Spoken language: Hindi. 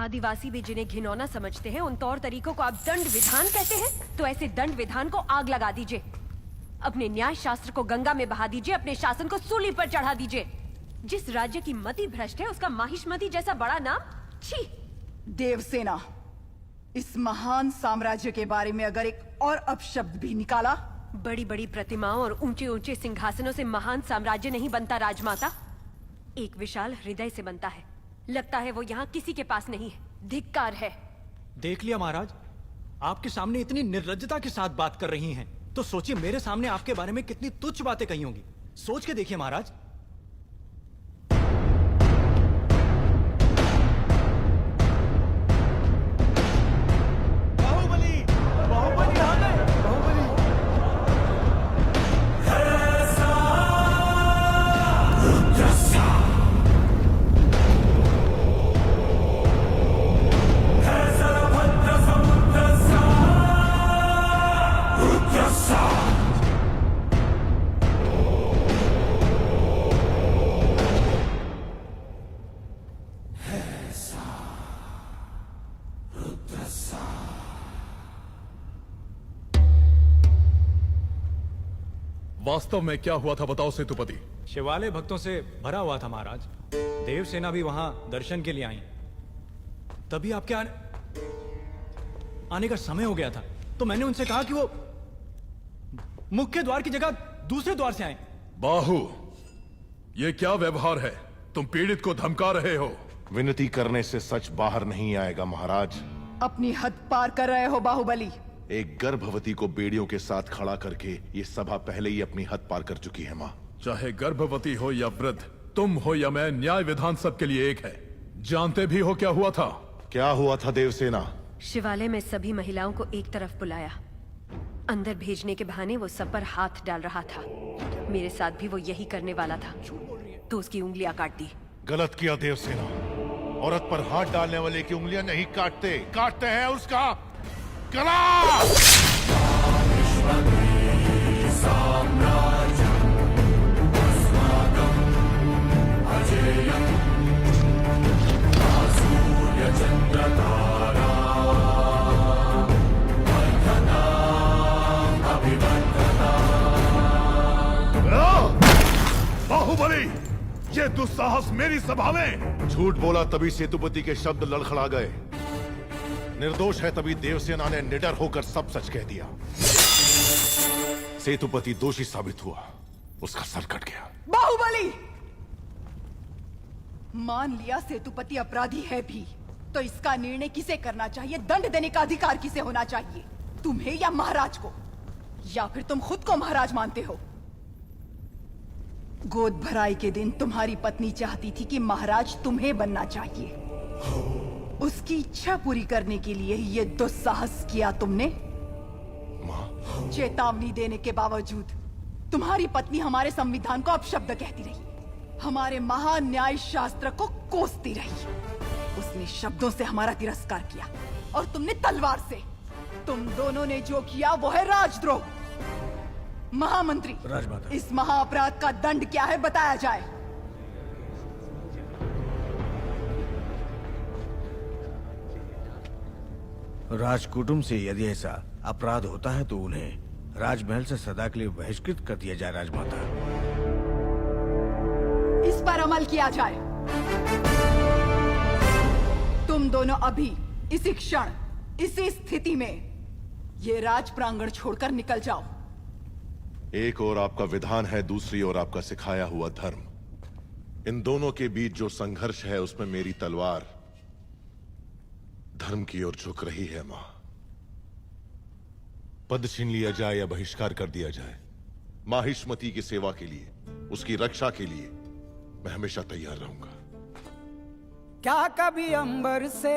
आदिवासी भी जिन्हें घिनौना समझते हैं उन तौर तरीकों को आप दंड विधान कहते हैं? तो ऐसे दंड विधान को आग लगा दीजिए, अपने न्याय शास्त्र को गंगा में बहा दीजिए, अपने शासन को सूली पर चढ़ा दीजिए। जिस राज्य की मति भ्रष्ट है उसका माहिष्मति जैसा बड़ा नाम, छी। देवसेना, इस महान साम्राज्य के बारे में अगर एक और अपशब्द भी निकाला। बड़ी बड़ी प्रतिमाओं और ऊंचे ऊंचे सिंहासनों से महान साम्राज्य नहीं बनता राजमाता, एक विशाल हृदय से बनता है। लगता है वो यहाँ किसी के पास नहीं है। धिक्कार है। देख लिया महाराज, आपके सामने इतनी निर्लज्जता के साथ बात कर रही हैं, तो सोचिए मेरे सामने आपके बारे में कितनी तुच्छ बातें कही होंगी। सोच के देखिए महाराज। बाहुबली, बाहुबली आ गए, बाहुबली। वास्तव में क्या हुआ था बताओ सेतुपति। शिवालय भक्तों से भरा हुआ था महाराज। देवसेना भी वहां दर्शन के लिए आई। तभी आपके आने का समय हो गया था, तो मैंने उनसे कहा कि वो मुख्य द्वार की जगह दूसरे द्वार से आए। बाहु, ये क्या व्यवहार है? तुम पीड़ित को धमका रहे हो। विनती करने से सच बाहर नहीं आएगा महाराज। अपनी हद पार कर रहे हो बाहुबली। एक गर्भवती को बेड़ियों के साथ खड़ा करके ये सभा पहले ही अपनी हद पार कर चुकी है माँ। चाहे गर्भवती हो या वृद्ध, तुम हो या मैं, न्याय विधान सबके लिए एक है। जानते भी हो क्या हुआ था? क्या हुआ था देवसेना? शिवालय में सभी महिलाओं को एक तरफ बुलाया, अंदर भेजने के बहाने वो सब पर हाथ डाल रहा था। मेरे साथ भी वो यही करने वाला था, तो उसकी उंगलियां काट दी। गलत किया देवसेना। औरत पर हाथ डालने वाले की उंगलियां नहीं काटते, काटते हैं उसका गला। बाहुबली, ये दुस्साहस मेरी सभा में! झूठ बोला तभी सेतुपति के शब्द लड़खड़ा गए। निर्दोष है तभी देवसेना ने निडर होकर सब सच कह दिया। सेतुपति दोषी साबित हुआ, उसका सर कट गया। बाहुबली, मान लिया सेतुपति अपराधी है भी, तो इसका निर्णय किसे करना चाहिए, दंड देने का अधिकार किसे होना चाहिए, तुम्हें या महाराज को? या फिर तुम खुद को महाराज मानते हो? गोद भराई के दिन तुम्हारी पत्नी चाहती थी कि महाराज तुम्हें बनना चाहिए। उसकी इच्छा पूरी करने के लिए ये दुस्साहस किया तुमने। माँ, चेतावनी देने के बावजूद तुम्हारी पत्नी हमारे संविधान को अपशब्द कहती रही, हमारे महान न्याय शास्त्र को कोसती रही। उसने शब्दों से हमारा तिरस्कार किया और तुमने तलवार से। तुम दोनों ने जो किया वो है राजद्रोह। महामंत्री, इस महाअपराध का दंड क्या है बताया जाए। राजकुटुंब से यदि ऐसा अपराध होता है तो उन्हें राजमहल से सदा के लिए बहिष्कृत कर दिया जाए राजमाता। इस पर अमल किया जाए। तुम दोनों अभी, इसी क्षण, इसी स्थिति में ये राज प्रांगण छोड़कर निकल जाओ। एक ओर आपका विधान है, दूसरी ओर आपका सिखाया हुआ धर्म। इन दोनों के बीच जो संघर्ष है उसमें मेरी तलवार धर्म की ओर झुक रही है मां। पद छीन लिया जाए या बहिष्कार कर दिया जाए, माहिष्मती की सेवा के लिए, उसकी रक्षा के लिए मैं हमेशा तैयार रहूंगा। क्या कभी अंबर से